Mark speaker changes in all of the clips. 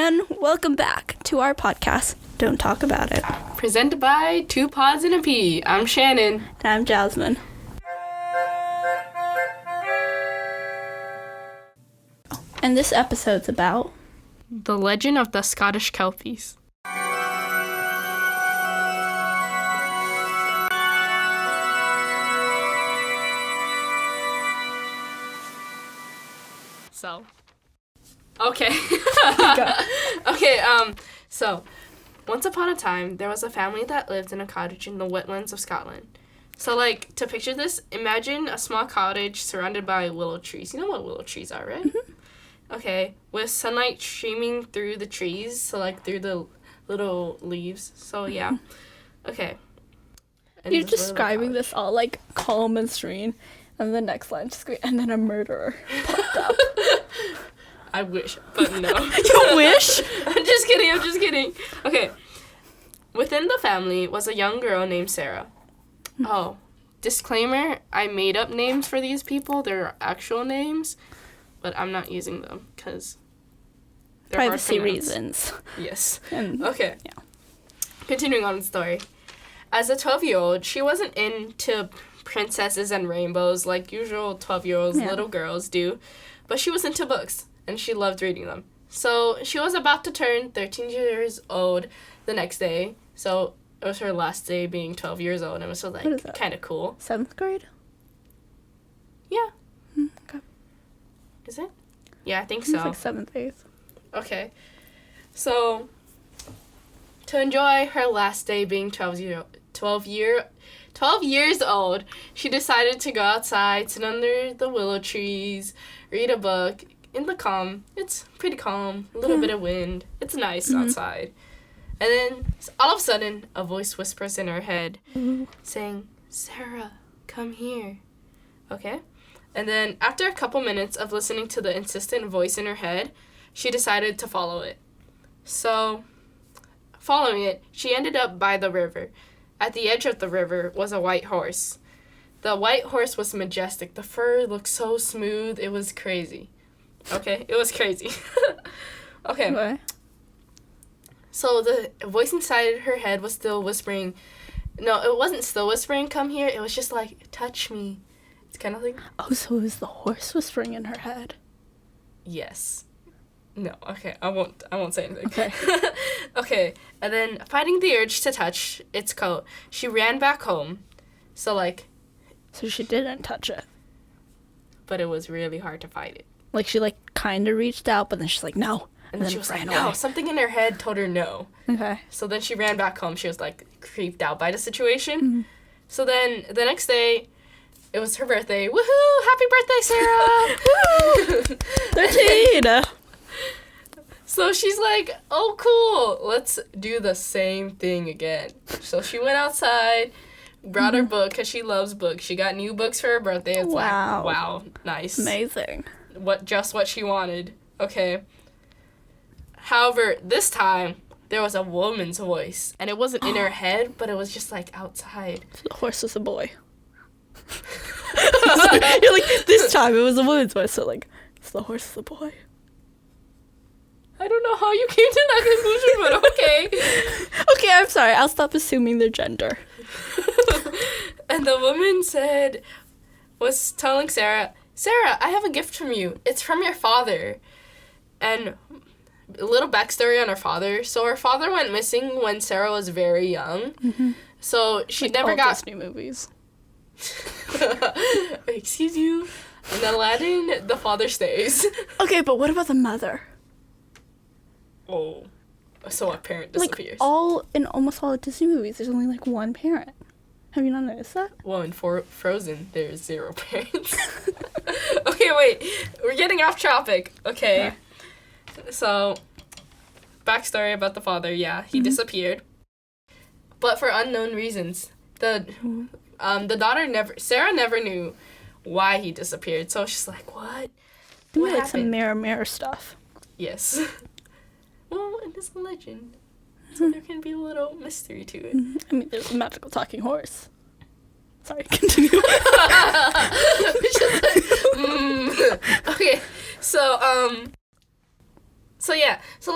Speaker 1: and welcome back to our podcast, Don't Talk About It.
Speaker 2: Presented by Two Pods and a Pea. I'm Shannon.
Speaker 1: And I'm Jasmine. And this episode's about
Speaker 2: the legend of the Scottish Kelpies. So, once upon a time, there was a family that lived in a cottage in the wetlands of Scotland. So, to picture this, imagine a small cottage surrounded by willow trees. You know what willow trees are, right?
Speaker 1: Mm-hmm.
Speaker 2: Okay, with sunlight streaming through the trees, so, through the little leaves. So, yeah. Okay. And
Speaker 1: you're describing this all, calm and serene, and the next line just go, and then a murderer popped up.
Speaker 2: I wish, but no.
Speaker 1: You wish?
Speaker 2: I'm just kidding. Okay. Within the family was a young girl named Sarah. Oh, disclaimer, I made up names for these people. They're actual names, but I'm not using them because they're
Speaker 1: privacy reasons.
Speaker 2: Yes.
Speaker 1: Okay.
Speaker 2: Yeah. Continuing on the story. As a 12-year-old, she wasn't into princesses and rainbows like usual 12-year-olds little girls do, but she was into books. And she loved reading them. So she was about to turn 13 years old the next day. So it was her last day being 12 years old. And it was kind of cool.
Speaker 1: 7th grade?
Speaker 2: Yeah.
Speaker 1: Okay.
Speaker 2: Is it? Yeah, I think so.
Speaker 1: It's 7th, 8th.
Speaker 2: Okay. So to enjoy her last day being 12 years old, she decided to go outside, sit under the willow trees, read a book. In the calm, it's pretty calm, a little bit of wind. It's nice outside. And then, all of a sudden, a voice whispers in her head, saying, "Sarah, come here." Okay? And then, after a couple minutes of listening to the insistent voice in her head, she decided to follow it. So, following it, she ended up by the river. At the edge of the river was a white horse. The white horse was majestic. The fur looked so smooth, it was crazy. Okay, it was crazy. Okay.
Speaker 1: What?
Speaker 2: So the voice inside her head was still whispering. No, it wasn't still whispering, "Come here." It was just "Touch me." It's kind of like.
Speaker 1: Oh, so it was the horse whispering in her head.
Speaker 2: Yes. No. Okay. I won't say anything.
Speaker 1: Okay.
Speaker 2: Okay. And then, fighting the urge to touch its coat, she ran back home. So
Speaker 1: So she didn't touch it.
Speaker 2: But it was really hard to fight it.
Speaker 1: She kind of reached out, but then she's like, no.
Speaker 2: And then she was like, no. Something in her head told her no.
Speaker 1: Okay.
Speaker 2: So then she ran back home. She was, creeped out by the situation. Mm-hmm. So then the next day, it was her birthday. Woohoo! Happy birthday, Sarah!
Speaker 1: 13!
Speaker 2: So she's like, oh, cool. Let's do the same thing again. So she went outside, brought her book, because she loves books. She got new books for her birthday. It's wow, nice.
Speaker 1: Amazing.
Speaker 2: Just what she wanted. Okay. However, this time, there was a woman's voice. And it wasn't in her head, but it was just, outside.
Speaker 1: So the horse was a boy. So you're this time it was a woman's voice, so, so the horse is a boy.
Speaker 2: I don't know how you came to that conclusion, but okay.
Speaker 1: Okay, I'm sorry. I'll stop assuming their gender.
Speaker 2: And the woman was telling Sarah, "Sarah, I have a gift from you. It's from your father." And a little backstory on her father. So her father went missing when Sarah was very young. Mm-hmm. So she never got
Speaker 1: Disney movies.
Speaker 2: Excuse you. In Aladdin, the father stays.
Speaker 1: Okay, but what about the mother?
Speaker 2: Oh, so a parent disappears.
Speaker 1: In almost all Disney movies, there's only one parent. Have you not noticed that?
Speaker 2: Well, in Frozen, there's 0 parents. Okay, wait. We're getting off topic. Okay. So, backstory about the father. Yeah, he disappeared. But for unknown reasons. The Sarah never knew why he disappeared. So she's like, what?
Speaker 1: What happened? Some mirror stuff.
Speaker 2: Yes. Well, it is a legend. So there can be a little mystery to it.
Speaker 1: I mean, there's a magical talking horse. Sorry, continue.
Speaker 2: Okay, so yeah. So,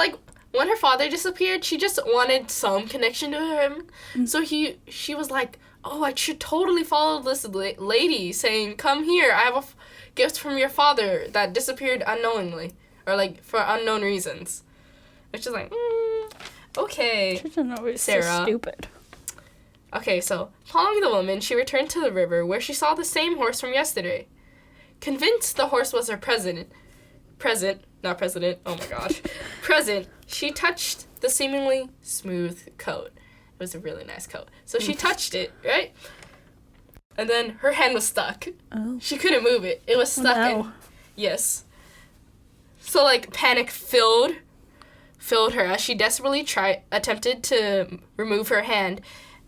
Speaker 2: when her father disappeared, she just wanted some connection to him. So she was like, oh, I should totally follow this lady saying, come here, I have a gift from your father that disappeared unknowingly. Or, like, for unknown reasons. Which is like, okay, Sarah.
Speaker 1: So stupid.
Speaker 2: Okay, so, following the woman, she returned to the river where she saw the same horse from yesterday. Convinced the horse was her present, she touched the seemingly smooth coat. It was a really nice coat. So she touched it, right? And then her hand was stuck.
Speaker 1: Oh.
Speaker 2: She couldn't move it. It was stuck in. Yes. So, like, panic filled her as she desperately attempted to remove her hand.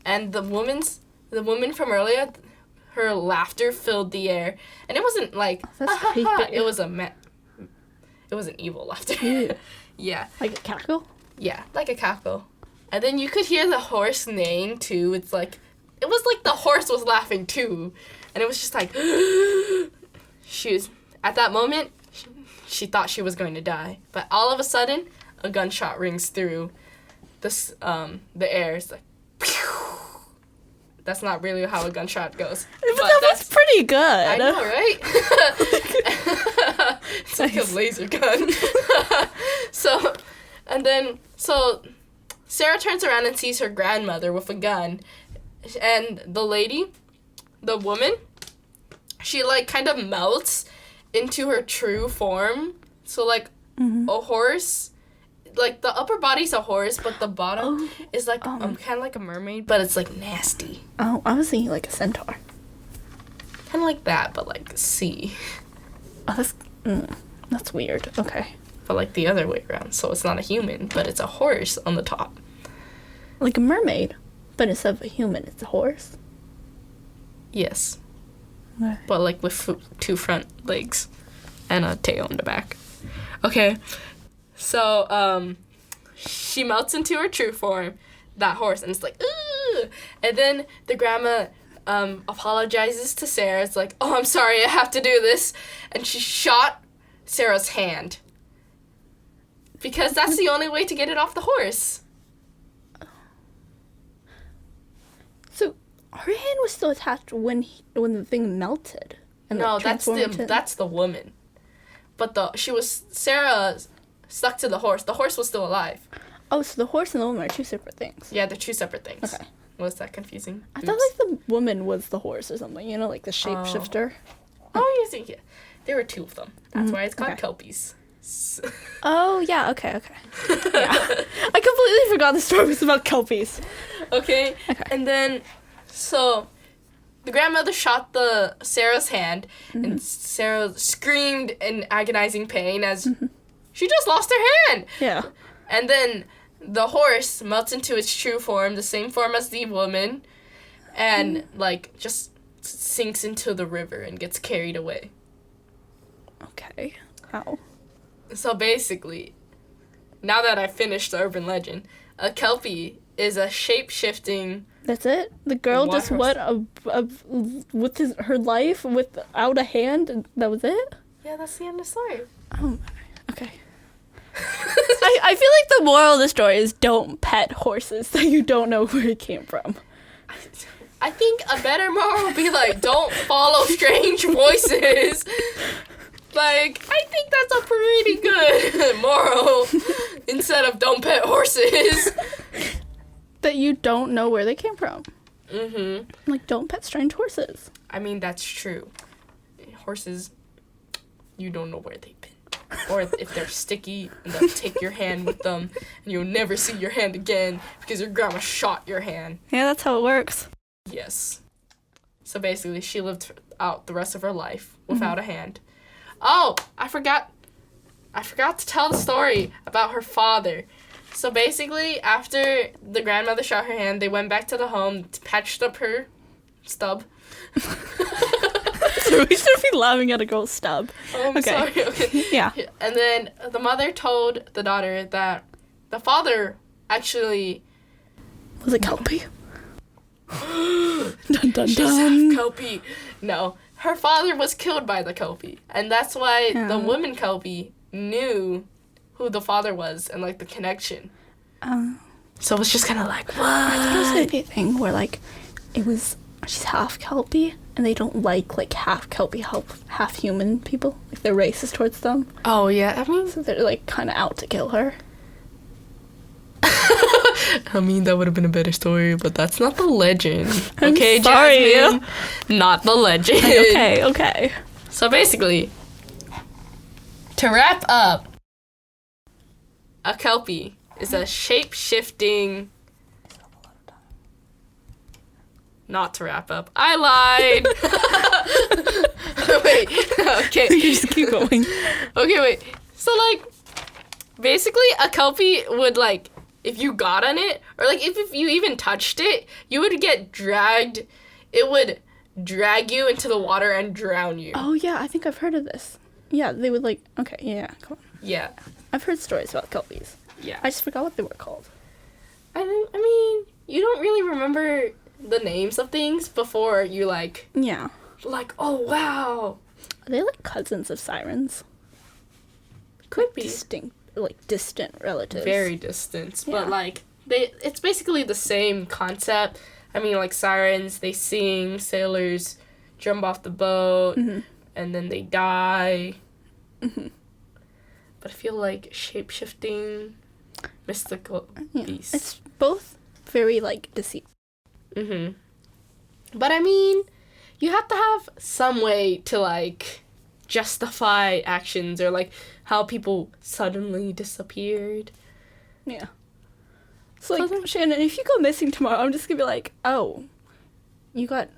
Speaker 2: And the woman from earlier, her laughter filled the air. And it wasn't like, it was it was an evil laughter.
Speaker 1: Ew.
Speaker 2: Yeah.
Speaker 1: Like a cackle?
Speaker 2: Yeah, like a cackle. And then you could hear the horse neighing, too. It was like the horse was laughing, too. And it was just like, at that moment, she thought she was going to die. But all of a sudden, a gunshot rings through the air. It's like, pew! That's not really how a gunshot goes.
Speaker 1: But that was pretty good.
Speaker 2: I know, right? It's like a laser gun. So Sarah turns around and sees her grandmother with a gun. And the woman, she, like, kind of melts into her true form. So, like, a horse, like, the upper body's a horse, but the bottom is, like, kind of like a mermaid, but it's, like, nasty.
Speaker 1: Oh, I was thinking, like, a centaur.
Speaker 2: Kind of like that, but, like, sea.
Speaker 1: Oh, that's weird. Okay.
Speaker 2: But, like, the other way around. So it's not a human, but it's a horse on the top.
Speaker 1: Like a mermaid, but instead of a human, it's a horse?
Speaker 2: Yes.
Speaker 1: Okay.
Speaker 2: But, like, with two front legs and a tail in the back. Okay. So, she melts into her true form, that horse, and it's like, ooh! And then the grandma apologizes to Sarah. It's like, oh, I'm sorry, I have to do this. And she shot Sarah's hand. Because that's the only way to get it off the horse.
Speaker 1: So, her hand was still attached when the thing melted. And
Speaker 2: No,
Speaker 1: like,
Speaker 2: that's the woman. But Sarah stuck to the horse. The horse was still alive.
Speaker 1: Oh, so the horse and the woman are two separate things.
Speaker 2: Yeah, they're two separate things.
Speaker 1: Okay.
Speaker 2: Was that confusing?
Speaker 1: I thought, like, the woman was the horse or something, you know, like the shapeshifter.
Speaker 2: Oh, you see, yeah. There were two of them. That's why it's called Kelpies.
Speaker 1: Oh, yeah, okay. Yeah. I completely forgot the story was about Kelpies.
Speaker 2: Okay. And then, so, the grandmother shot Sarah's hand, and Sarah screamed in agonizing pain as she just lost her hand.
Speaker 1: Yeah.
Speaker 2: And then the horse melts into its true form, the same form as the woman, and, like, just sinks into the river and gets carried away.
Speaker 1: Okay. How?
Speaker 2: So basically, now that I've finished the urban legend, a Kelpie is a shape-shifting...
Speaker 1: That's it? The girl just went with her life without a hand, and that was it?
Speaker 2: Yeah, that's the end of the story.
Speaker 1: Oh, okay. I feel like the moral of the story is don't pet horses that you don't know where it came from.
Speaker 2: I think a better moral would be, like, don't follow strange voices. Like, I think that's a pretty good moral instead of don't pet horses.
Speaker 1: That you don't know where they came from.
Speaker 2: Mm-hmm.
Speaker 1: Like, don't pet strange horses.
Speaker 2: I mean, that's true. Horses, you don't know where they've been. Or if they're sticky, and they'll take your hand with them, and you'll never see your hand again because your grandma shot your hand.
Speaker 1: Yeah, that's how it works.
Speaker 2: Yes. So basically, she lived out the rest of her life without a hand. Oh, I forgot to tell the story about her father. So basically, after the grandmother shot her hand, they went back to the home, patched up her stub.
Speaker 1: So we should be laughing at a girl's stub.
Speaker 2: Oh, I'm sorry. Okay.
Speaker 1: Yeah.
Speaker 2: And then the mother told the daughter that the father actually...
Speaker 1: Was it Kelpie? Dun dun
Speaker 2: She's
Speaker 1: dun.
Speaker 2: half Kelpie. No. Her father was killed by the Kelpie. And that's why the woman Kelpie knew who the father was and, like, the connection.
Speaker 1: Oh.
Speaker 2: So it's just kind of like, what?
Speaker 1: I thought it was going to be a thing where, like, she's half Kelpie, and they don't like, half Kelpie, half human people. Like, they're racist towards them.
Speaker 2: Oh, yeah, I mean...
Speaker 1: So they're, like, kind of out to kill her.
Speaker 2: I mean, that would have been a better story, but that's not the legend.
Speaker 1: I'm
Speaker 2: Okay,
Speaker 1: sorry.
Speaker 2: Jasmine? Not the legend.
Speaker 1: Okay.
Speaker 2: So basically, to wrap up, a Kelpie is a shape-shifting... Not to wrap up. I lied! Wait, okay.
Speaker 1: You just keep going.
Speaker 2: Okay, wait. So, like, basically, a Kelpie would, like, if you got on it, or, like, if you even touched it, you would get dragged. It would drag you into the water and drown you.
Speaker 1: Oh, yeah, I think I've heard of this. Yeah, they would, like... Okay, yeah, come on.
Speaker 2: Yeah.
Speaker 1: I've heard stories about Kelpies.
Speaker 2: Yeah.
Speaker 1: I just forgot what they were called.
Speaker 2: I mean, you don't really remember the names of things before you, like...
Speaker 1: Yeah.
Speaker 2: Like, oh, wow.
Speaker 1: Are they, like, cousins of sirens?
Speaker 2: Could be.
Speaker 1: Distant relatives.
Speaker 2: Very distant.
Speaker 1: Yeah.
Speaker 2: But, like, it's basically the same concept. I mean, like, sirens, they sing, sailors jump off the boat, and then they die.
Speaker 1: Mm-hmm.
Speaker 2: But I feel like shape-shifting, mystical beasts.
Speaker 1: It's both very, like, deceitful.
Speaker 2: But, I mean, you have to have some way to, like, justify actions or, like, how people suddenly disappeared.
Speaker 1: Yeah. So, like, Shannon, if you go missing tomorrow, I'm just gonna be like, oh, you got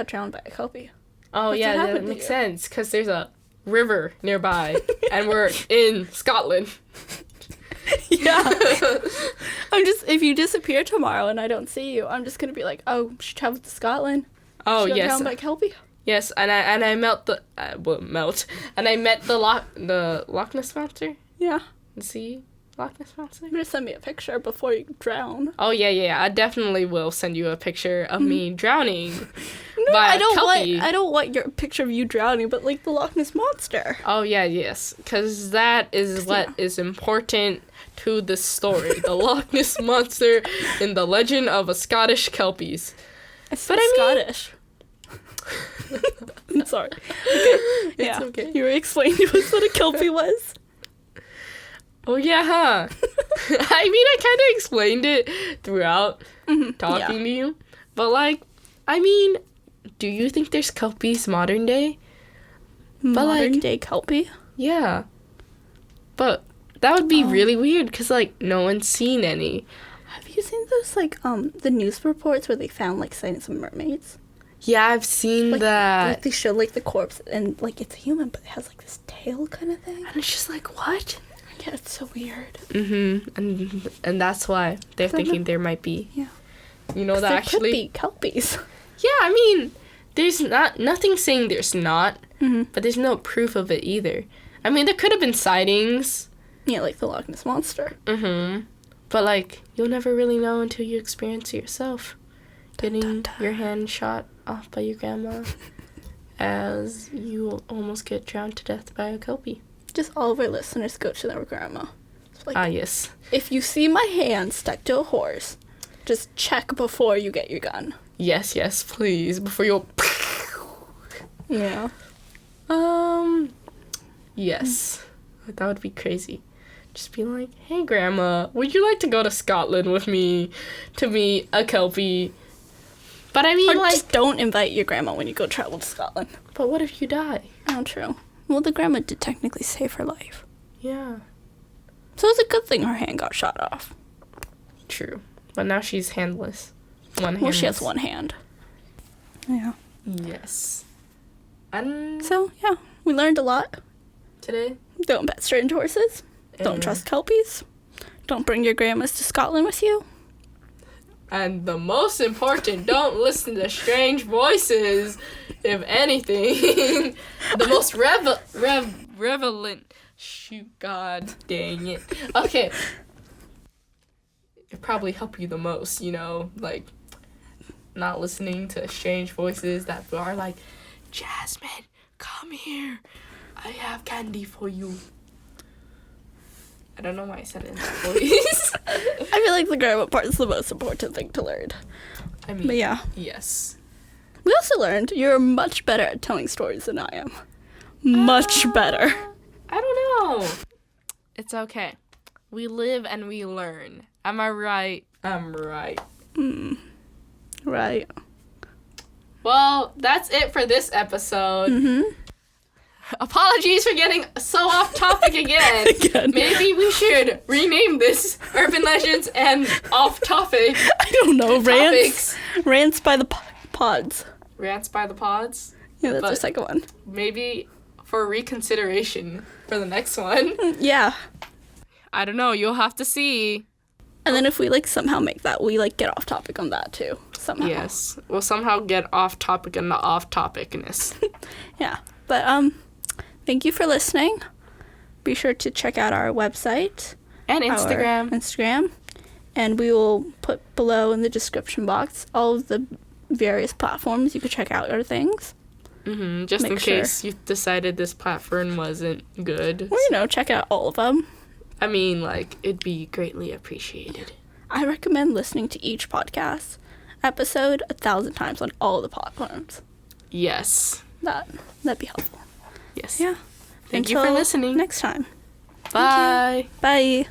Speaker 1: drowned by a Kelpie.
Speaker 2: Oh,
Speaker 1: What's
Speaker 2: yeah,
Speaker 1: happened
Speaker 2: that
Speaker 1: to
Speaker 2: makes
Speaker 1: you?
Speaker 2: sense, because there's a river nearby, and we're in Scotland.
Speaker 1: Yeah. If you disappear tomorrow and I don't see you, I'm just gonna be like, oh, she traveled to Scotland.
Speaker 2: Oh,
Speaker 1: She got
Speaker 2: yes.
Speaker 1: drowned by a Kelpie.
Speaker 2: Yes, and I met the Loch Ness Monster.
Speaker 1: Yeah.
Speaker 2: See Loch Ness Monster.
Speaker 1: You're gonna send me a picture before you drown.
Speaker 2: Oh yeah, I definitely will send you a picture of me drowning.
Speaker 1: No,
Speaker 2: by
Speaker 1: I
Speaker 2: a
Speaker 1: don't
Speaker 2: Kelpie.
Speaker 1: want your picture of you drowning, but like the Loch Ness monster.
Speaker 2: Oh yeah, yes, because that is what is important to this story: the Loch Ness Monster in the legend of a Scottish Kelpies.
Speaker 1: But Scottish. I'm sorry. Okay.
Speaker 2: It's okay.
Speaker 1: You were explaining to us what a Kelpie was.
Speaker 2: Oh yeah, huh? I mean, I kind of explained it throughout talking to you, but like, I mean, do you think there's Kelpies modern day?
Speaker 1: Modern day Kelpie?
Speaker 2: Yeah. But that would be really weird because, like, no one's seen any.
Speaker 1: Have you seen those, like, the news reports where they found, like, sightings of mermaids?
Speaker 2: Yeah, I've seen that.
Speaker 1: Like, they show, like, the corpse and, like, it's a human, but it has, like, this tail kind of thing.
Speaker 2: And it's just like, what?
Speaker 1: Yeah, it's so weird.
Speaker 2: And that's why they're thinking there might be.
Speaker 1: Yeah.
Speaker 2: You know, that
Speaker 1: there
Speaker 2: actually...
Speaker 1: could be Kelpies.
Speaker 2: Yeah, I mean, there's nothing saying there's not, but there's no proof of it either. I mean, there could have been sightings.
Speaker 1: Yeah, like the Loch Ness Monster.
Speaker 2: But, like, you'll never really know until you experience it yourself. Getting your hand shot off by your grandma as you almost get drowned to death by a Kelpie.
Speaker 1: Just all of our listeners go to their grandma. Like,
Speaker 2: yes.
Speaker 1: If you see my hand stuck to a horse, just check before you get your gun.
Speaker 2: Yes, please. Before you...
Speaker 1: Yeah.
Speaker 2: Yes. That would be crazy. Just be like, hey, Grandma, would you like to go to Scotland with me to meet a Kelpie? But I mean,
Speaker 1: Or
Speaker 2: like...
Speaker 1: just don't invite your grandma when you go travel to Scotland.
Speaker 2: But what if you die?
Speaker 1: Oh, true. Well, the grandma did technically save her life.
Speaker 2: Yeah.
Speaker 1: So it's a good thing her hand got shot off.
Speaker 2: True. But now she's handless.
Speaker 1: Well, she has one hand. Yeah.
Speaker 2: Yes. And
Speaker 1: So, yeah, we learned a lot.
Speaker 2: today?
Speaker 1: Don't pet strange horses. Don't trust Kelpies. Don't bring your grandmas to Scotland with you.
Speaker 2: And the most important, don't listen to strange voices, if anything. The most relevant. Shoot, god dang it. Okay. It probably help you the most, you know, like, not listening to strange voices that are like, Jasmine, come here. I have candy for you. I don't know why I said it in that voice.
Speaker 1: I feel like the grammar part is the most important thing to learn.
Speaker 2: I mean,
Speaker 1: But yeah.
Speaker 2: yes.
Speaker 1: We also learned you're much better at telling stories than I am. Much better.
Speaker 2: I don't know. It's okay. We live and we learn. Am I right? I'm right.
Speaker 1: Right.
Speaker 2: Well, that's it for this episode.
Speaker 1: Mm-hmm.
Speaker 2: Apologies for getting so off topic again. Maybe we should rename this Urban Legends and Off Topic.
Speaker 1: I don't know. Rants by the pods.
Speaker 2: Rants by the pods?
Speaker 1: Yeah, that's the second one.
Speaker 2: Maybe for reconsideration for the next one.
Speaker 1: Yeah.
Speaker 2: I don't know. You'll have to see.
Speaker 1: And then if we, like, somehow make that, we, like, get off topic on that, too. Somehow.
Speaker 2: Yes. We'll somehow get off topic and the off topicness.
Speaker 1: Yeah. But, thank you for listening. Be sure to check out our website.
Speaker 2: And Instagram.
Speaker 1: Instagram. And we will put below in the description box all of the various platforms you could check out our things.
Speaker 2: Mm-hmm. Just in case you decided this platform wasn't good.
Speaker 1: Or, check out all of them.
Speaker 2: I mean, like, it'd be greatly appreciated.
Speaker 1: I recommend listening to each podcast episode 1,000 times on all the platforms.
Speaker 2: Yes.
Speaker 1: That'd be helpful.
Speaker 2: Yes.
Speaker 1: Yeah.
Speaker 2: Thank you for listening.
Speaker 1: Next time.
Speaker 2: Bye.
Speaker 1: Bye.